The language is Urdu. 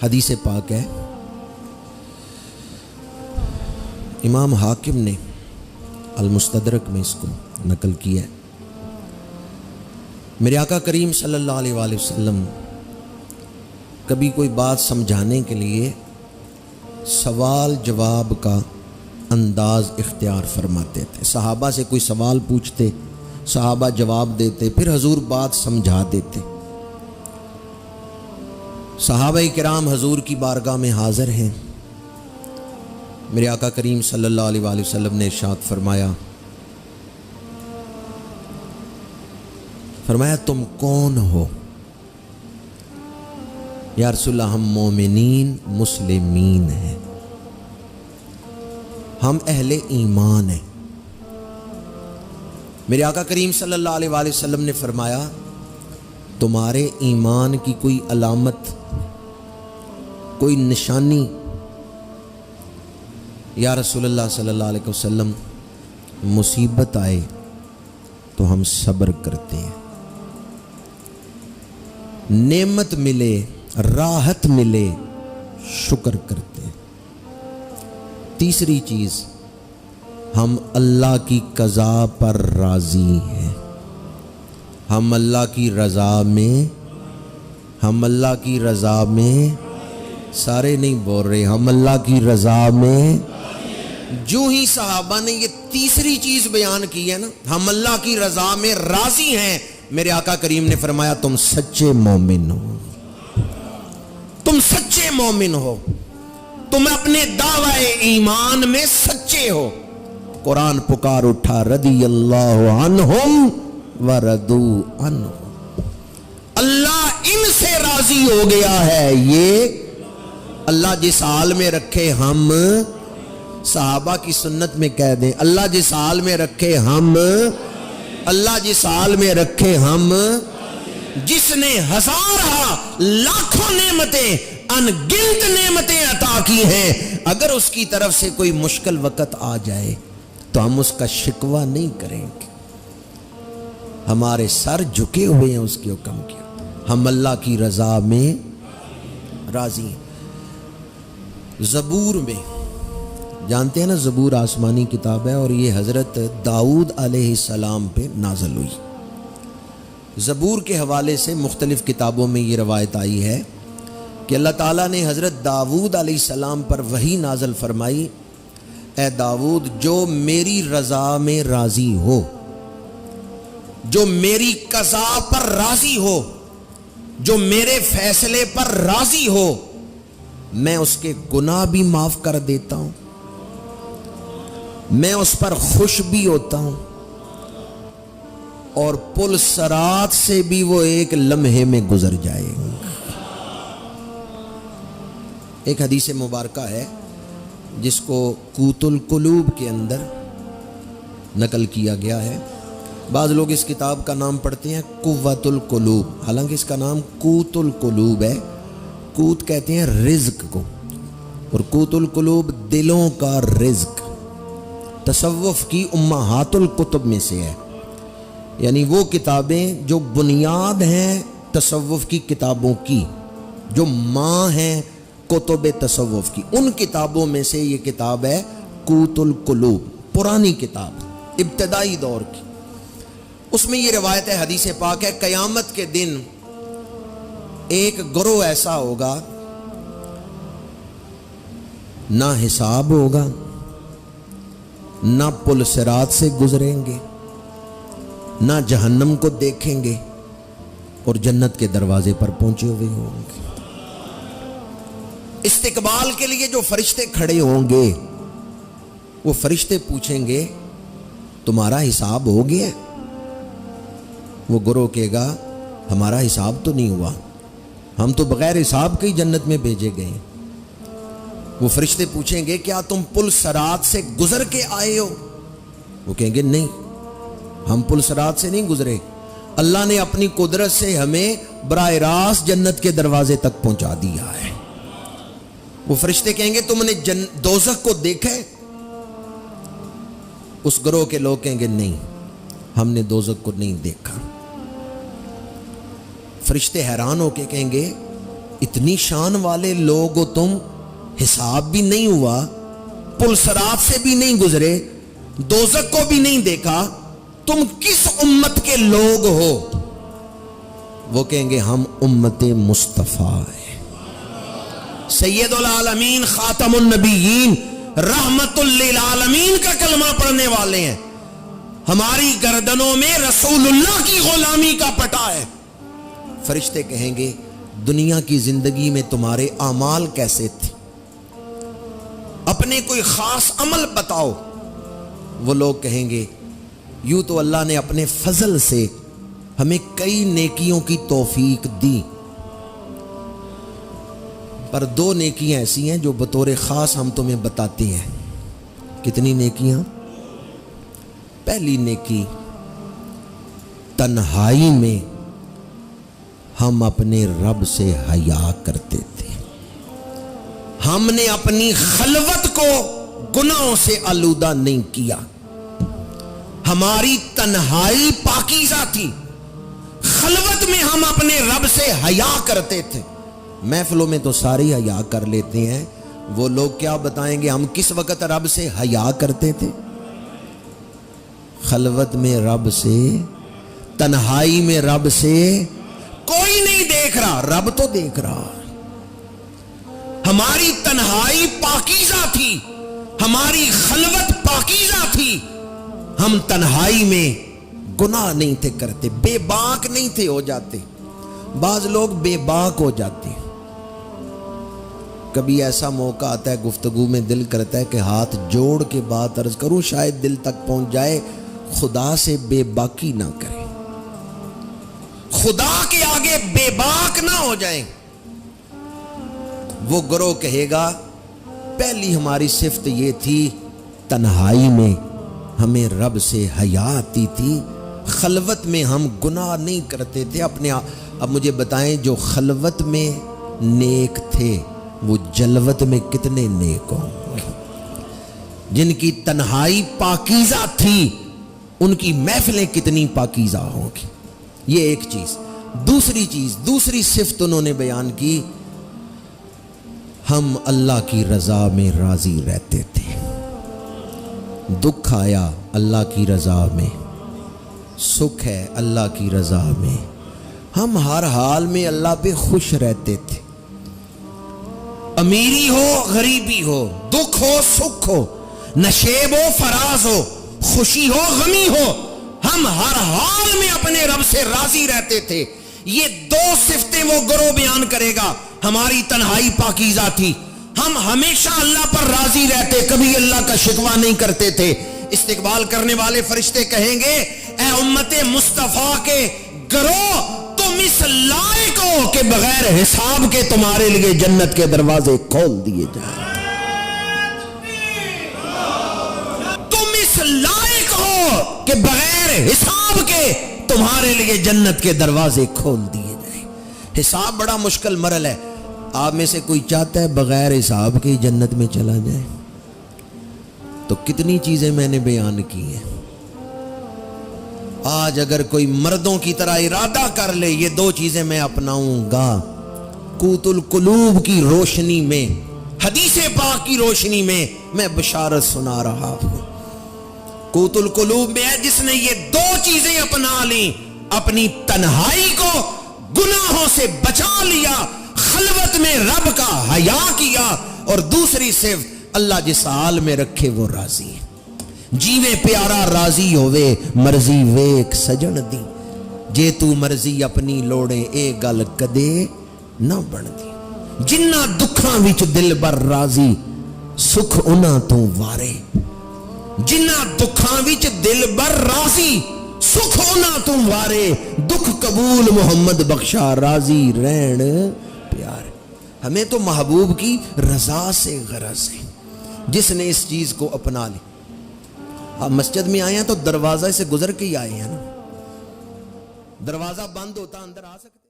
حدیث پاک ہے، امام حاکم نے المستدرک میں اس کو نقل کیا ہے۔ میرے آقا کریم صلی اللہ علیہ وآلہ وسلم کبھی کوئی بات سمجھانے کے لیے سوال جواب کا انداز اختیار فرماتے تھے۔ صحابہ سے کوئی سوال پوچھتے، صحابہ جواب دیتے، پھر حضور بات سمجھا دیتے۔ صحابہ کرام حضور کی بارگاہ میں حاضر ہیں۔ میرے آقا کریم صلی اللہ علیہ وآلہ وسلم نے ارشاد فرمایا تم کون ہو؟ یا رسول اللہ ہم مومنین مسلمین ہیں، ہم اہل ایمان ہیں۔ میرے آقا کریم صلی اللہ علیہ وآلہ وسلم نے فرمایا تمہارے ایمان کی کوئی علامت، کوئی نشانی؟ یا رسول اللہ صلی اللہ علیہ وسلم مصیبت آئے تو ہم صبر کرتے ہیں، نعمت ملے، راحت ملے، شکر کرتے ہیں۔ تیسری چیز، ہم اللہ کی قضا پر راضی ہیں، ہم اللہ کی رضا میں، ہم اللہ کی رضا میں، سارے نہیں بول رہے، ہم اللہ کی رضا میں۔ جو ہی صحابہ نے یہ تیسری چیز بیان کی ہے نا، ہم اللہ کی رضا میں راضی ہیں، میرے آقا کریم نے فرمایا تم سچے مومن ہو، تم سچے مومن ہو، تم اپنے دعوی ایمان میں سچے ہو۔ قرآن پکار اٹھا رضی اللہ عنہم ورضوا عنہ، اللہ ان سے راضی ہو گیا ہے۔ یہ اللہ جس حال میں رکھے ہم، صحابہ کی سنت میں کہہ دیں، اللہ جس حال میں رکھے ہم، اللہ جس حال میں رکھے ہم، جس نے ہزارہ لاکھوں نعمتیں، ان گنت نعمتیں عطا کی ہیں، اگر اس کی طرف سے کوئی مشکل وقت آ جائے تو ہم اس کا شکوہ نہیں کریں گے، ہمارے سر جھکے ہوئے ہیں اس کے حکم کے، ہم اللہ کی رضا میں راضی ہیں۔ زبور میں جانتے ہیں نا، زبور آسمانی کتاب ہے اور یہ حضرت داؤد علیہ السلام پہ نازل ہوئی۔ زبور کے حوالے سے مختلف کتابوں میں یہ روایت آئی ہے کہ اللہ تعالیٰ نے حضرت داؤد علیہ السلام پر وحی نازل فرمائی، اے داؤد جو میری رضا میں راضی ہو، جو میری قضا پر راضی ہو، جو میرے فیصلے پر راضی ہو، میں اس کے گناہ بھی معاف کر دیتا ہوں، میں اس پر خوش بھی ہوتا ہوں، اور پل صراط سے بھی وہ ایک لمحے میں گزر جائے گا۔ ایک حدیث مبارکہ ہے جس کو قوت القلوب کے اندر نقل کیا گیا ہے۔ بعض لوگ اس کتاب کا نام پڑھتے ہیں قوت القلوب، حالانکہ اس کا نام قوت القلوب ہے۔ قوت کہتے ہیں رزق کو، اور قوت القلوب دلوں کا رزق، تصوف کی امہات الکتب میں سے ہے، یعنی وہ کتابیں جو بنیاد ہیں تصوف کی کتابوں کی، جو ماں ہیں کتب تصوف کی، ان کتابوں میں سے یہ کتاب ہے قوت القلوب، پرانی کتاب ابتدائی دور کی۔ اس میں یہ روایت ہے، حدیث پاک ہے، قیامت کے دن ایک گروہ ایسا ہوگا نہ حساب ہوگا، نہ پل صراط سے گزریں گے، نہ جہنم کو دیکھیں گے، اور جنت کے دروازے پر پہنچے ہوئے ہوں گے۔ استقبال کے لیے جو فرشتے کھڑے ہوں گے، وہ فرشتے پوچھیں گے تمہارا حساب ہو گیا؟ وہ گروہ کہے گا ہمارا حساب تو نہیں ہوا، ہم تو بغیر حساب کے ہی جنت میں بھیجے گئے۔ وہ فرشتے پوچھیں گے کیا تم پل صراط سے گزر کے آئے ہو؟ وہ کہیں گے نہیں، ہم پل صراط سے نہیں گزرے، اللہ نے اپنی قدرت سے ہمیں براہ راست جنت کے دروازے تک پہنچا دیا ہے۔ وہ فرشتے کہیں گے تم نے دوزخ کو دیکھا ہے؟ اس گروہ کے لوگ کہیں گے نہیں، ہم نے دوزخ کو نہیں دیکھا۔ فرشتے حیران ہو کے کہیں گے اتنی شان والے لوگ ہو تم, حساب بھی نہیں ہوا, پل صراط سے بھی نہیں گزرے, دوزخ کو بھی نہیں دیکھا, تم کس امت کے لوگ ہو؟ وہ کہیں گے ہم امت مصطفیٰ ہیں, سید العالمین خاتم النبیین رحمت للعالمین کا کلمہ پڑھنے والے ہیں, ہماری گردنوں میں رسول اللہ کی غلامی کا پٹا ہے. فرشتے کہیں گے دنیا کی زندگی میں تمہارے اعمال کیسے تھے, اپنے کوئی خاص عمل بتاؤ. وہ لوگ کہیں گے یوں تو اللہ نے اپنے فضل سے ہمیں کئی نیکیوں کی توفیق دی, پر 2 نیکیاں ایسی ہیں جو بطور خاص ہم تمہیں بتاتے ہیں. کتنی نیکیاں؟ پہلی نیکی, تنہائی میں ہم اپنے رب سے حیا کرتے تھے. ہم نے اپنی خلوت کو گناہوں سے آلودہ نہیں کیا, ہماری تنہائی پاکیزہ تھی, خلوت میں ہم اپنے رب سے حیا کرتے تھے. محفلوں میں تو سارے حیا کر لیتے ہیں, وہ لوگ کیا بتائیں گے ہم کس وقت رب سے حیا کرتے تھے؟ خلوت میں رب سے, تنہائی میں رب سے. کوئی نہیں دیکھ رہا, رب تو دیکھ رہا. ہماری تنہائی پاکیزہ تھی, ہماری خلوت پاکیزہ تھی, ہم تنہائی میں گناہ نہیں تھے کرتے, بے باک نہیں تھے ہو جاتے. بعض لوگ بے باک ہو جاتے ہیں. کبھی ایسا موقع آتا ہے گفتگو میں دل کرتا ہے کہ ہاتھ جوڑ کے بات عرض کروں, شاید دل تک پہنچ جائے. خدا سے بے باکی نہ کریں, خدا کے آگے بے باک نہ ہو جائیں. وہ گروہ کہے گا پہلی ہماری صفت یہ تھی تنہائی میں ہمیں رب سے حیا آتی تھی, خلوت میں ہم گناہ نہیں کرتے تھے اپنے. اب مجھے بتائیں جو خلوت میں نیک تھے وہ جلوت میں کتنے نیک ہوں گے؟ جن کی تنہائی پاکیزہ تھی ان کی محفلیں کتنی پاکیزہ ہوں گی. یہ ایک چیز. دوسری چیز, دوسری صفت انہوں نے بیان کی, ہم اللہ کی رضا میں راضی رہتے تھے. دکھ آیا اللہ کی رضا میں, سکھ ہے اللہ کی رضا میں, ہم ہر حال میں اللہ پہ خوش رہتے تھے. امیری ہو غریبی ہو, دکھ ہو سکھ ہو, نشیب ہو فراز ہو, خوشی ہو غمی ہو, ہم ہر حال میں اپنے رب سے راضی رہتے تھے. یہ 2 صفتیں وہ گروہ بیان کرے گا. ہماری تنہائی پاکیزہ تھی, ہم ہمیشہ اللہ پر راضی رہتے, کبھی اللہ کا شکوہ نہیں کرتے تھے. استقبال کرنے والے فرشتے کہیں گے اے امت مصطفیٰ کے گروہ, تم اس لائق ہو کہ بغیر حساب کے تمہارے لیے جنت کے دروازے کھول دیے جائیں. تم اس لائق ہو کہ بغیر حساب کے تمہارے لیے جنت کے دروازے کھول دیے جائیں. حساب بڑا مشکل مرحلہ ہے. آپ میں سے کوئی چاہتا ہے بغیر حساب کے جنت میں چلا جائے؟ تو کتنی چیزیں میں نے بیان کی ہیں. آج اگر کوئی مردوں کی طرح ارادہ کر لے یہ 2 چیزیں میں اپناؤں گا, قوت القلوب کی روشنی میں, حدیث پاک کی روشنی میں میں بشارت سنا رہا ہوں. قوت القلوب میں ہے جس نے یہ 2 چیزیں اپنا لیں, اپنی تنہائی کو گناہوں سے بچا لیا, خلوت میں رب کا حیا کیا, اور دوسری صفت اللہ جس حال میں رکھے وہ راضی ہے. جیوے پیارا راضی ہوئے مرضی ویک سجن دی, جے تو مرضی اپنی لوڑے اے گل کدے نہ بن دی. جنہ دکھاں وچ دل بر راضی سکھ انہاں تو وارے, جنہ دکھاں وچ دل بر راضی سکھ انہاں تو وارے, دکھ قبول محمد بخشا راضی رہن پیارے. ہمیں تو محبوب کی رضا سے غرض ہے. جس نے اس چیز کو اپنا لی, آپ مسجد میں آئے ہیں تو دروازہ سے گزر کے ہی آئے ہیں نا, دروازہ بند ہوتا اندر آ سکتے